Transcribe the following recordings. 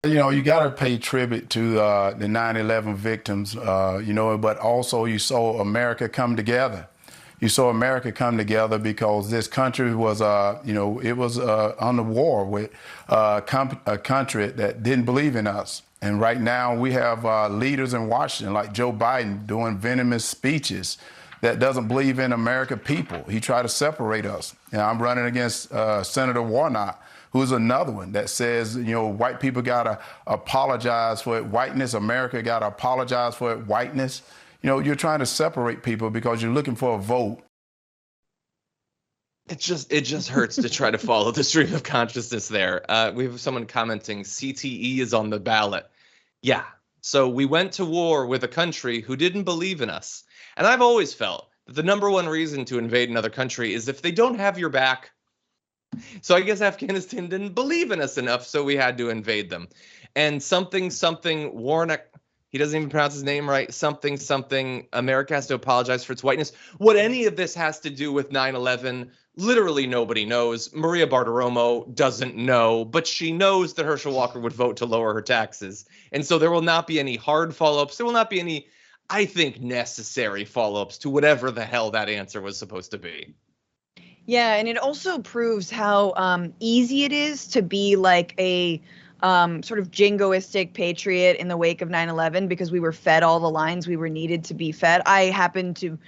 You got to pay tribute to the 9/11 victims, but also you saw America come together. You saw America come together because this country was, it was on the war with a country that didn't believe in us. And right now we have leaders in Washington like Joe Biden doing venomous speeches that doesn't believe in American people. He tried to separate us. I'm running against Senator Warnock, who's another one that says, white people got to apologize for whiteness. America got to apologize for whiteness. You're trying to separate people because you're looking for a vote. It just hurts to try to follow the stream of consciousness there. We have someone commenting, CTE is on the ballot. Yeah. So we went to war with a country who didn't believe in us. And I've always felt that the number one reason to invade another country is if they don't have your back. So I guess Afghanistan didn't believe in us enough, so we had to invade them. And something Warnock, he doesn't even pronounce his name right, something America has to apologize for its whiteness. What any of this has to do with 9/11, literally nobody knows. Maria Bartiromo doesn't know, but she knows that Herschel Walker would vote to lower her taxes. And so there will not be any hard follow-ups. There will not be any, I think, necessary follow-ups to whatever the hell that answer was supposed to be. Yeah, and it also proves how easy it is to be like a sort of jingoistic patriot in the wake of 9/11 because we were fed all the lines we were needed to be fed. I happen to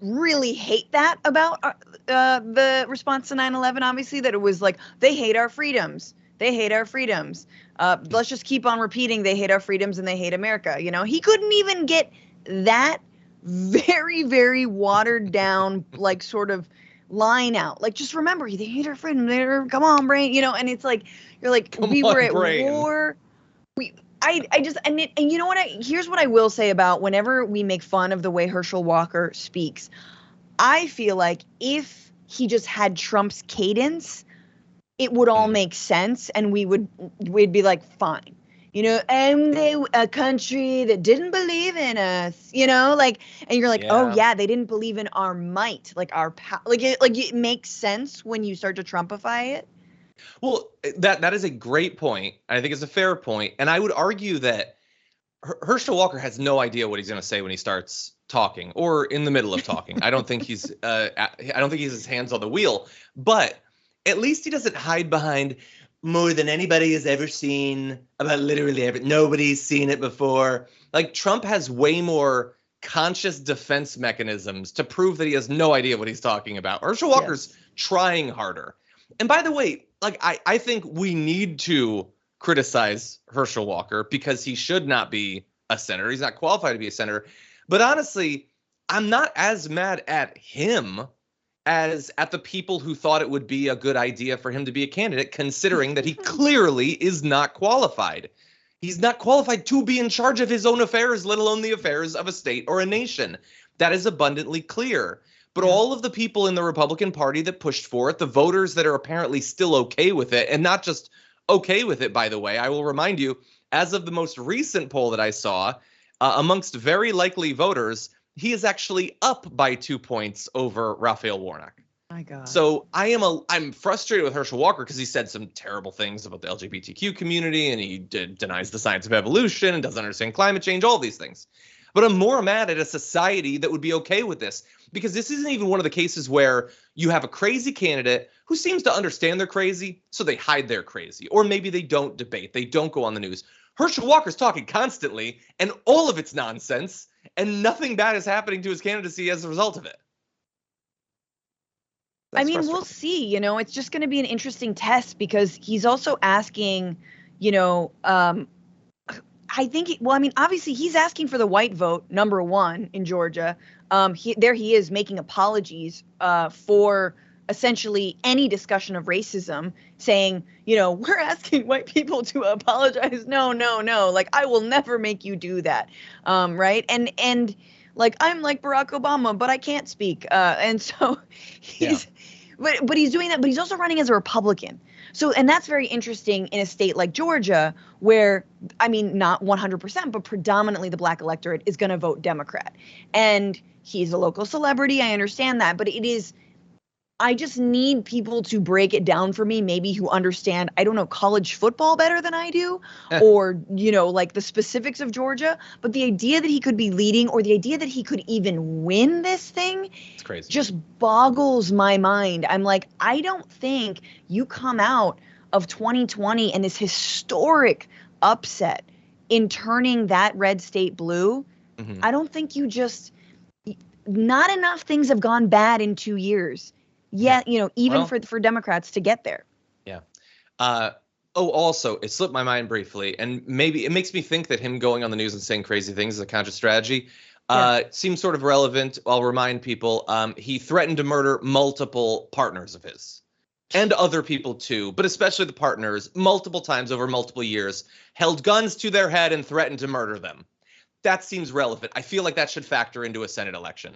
really hate that about the response to 9/11, obviously, that it was like, they hate our freedoms. They hate our freedoms. Let's just keep on repeating they hate our freedoms and they hate America. He couldn't even get that very, very watered down, like, sort of line out. Like, just remember, they hate our freedom. Come on, brain. And it's like, you're like, we were at war. And you know what? Here's what I will say about whenever we make fun of the way Herschel Walker speaks. I feel like if he just had Trump's cadence, it would all make sense, and we'd be like, fine. And a country that didn't believe in us, and you're like, oh yeah, they didn't believe in our might, like our power, it makes sense when you start to Trumpify it. Well, that is a great point. I think it's a fair point, and I would argue that Herschel Walker has no idea what he's going to say when he starts talking or in the middle of talking. I don't think he's his hands on the wheel, but at least he doesn't hide behind more than anybody has ever seen about literally everything. Nobody's seen it before. Like, Trump has way more conscious defense mechanisms to prove that he has no idea what he's talking about. Herschel Walker's trying harder. And by the way, like, I think we need to criticize Herschel Walker because he should not be a senator. He's not qualified to be a senator. But honestly, I'm not as mad at him as at the people who thought it would be a good idea for him to be a candidate, considering that he clearly is not qualified. He's not qualified to be in charge of his own affairs, let alone the affairs of a state or a nation. That is abundantly clear. But all of the people in the Republican Party that pushed for it, the voters that are apparently still okay with it, and not just okay with it, by the way, I will remind you, as of the most recent poll that I saw, amongst very likely voters, he is actually up by 2 points over Raphael Warnock. My God. So I'm frustrated with Herschel Walker because he said some terrible things about the LGBTQ community, and he denies the science of evolution and doesn't understand climate change, all these things. But I'm more mad at a society that would be okay with this, because this isn't even one of the cases where you have a crazy candidate who seems to understand they're crazy, so they hide they're crazy. Or maybe they don't debate, they don't go on the news. Herschel Walker's talking constantly, and all of it's nonsense, and nothing bad is happening to his candidacy as a result of it. We'll see. It's just going to be an interesting test because he's also asking, I think, obviously he's asking for the white vote, number one, in Georgia. He is making apologies for essentially any discussion of racism, saying, we're asking white people to apologize. No. Like, I will never make you do that. Right. And like, I'm like Barack Obama, but I can't speak. And so but he's doing that, but he's also running as a Republican. So, and that's very interesting in a state like Georgia, where, not 100%, but predominantly the black electorate is going to vote Democrat. And he's a local celebrity. I understand that. But it is I just need people to break it down for me, maybe who understand, I don't know, college football better than I do, or, like the specifics of Georgia. But the idea that he could be leading, or the idea that he could even win this thing, It's crazy. just boggles my mind. I'm like, I don't think you come out of 2020 and this historic upset in turning that red state blue. Mm-hmm. I don't think not enough things have gone bad in 2 years. Yeah, even for Democrats to get there. Yeah. Also, it slipped my mind briefly, and maybe it makes me think that him going on the news and saying crazy things is a conscious strategy. Seems sort of relevant. I'll remind people, he threatened to murder multiple partners of his. And other people too, but especially the partners, multiple times over multiple years, held guns to their head and threatened to murder them. That seems relevant. I feel like that should factor into a Senate election.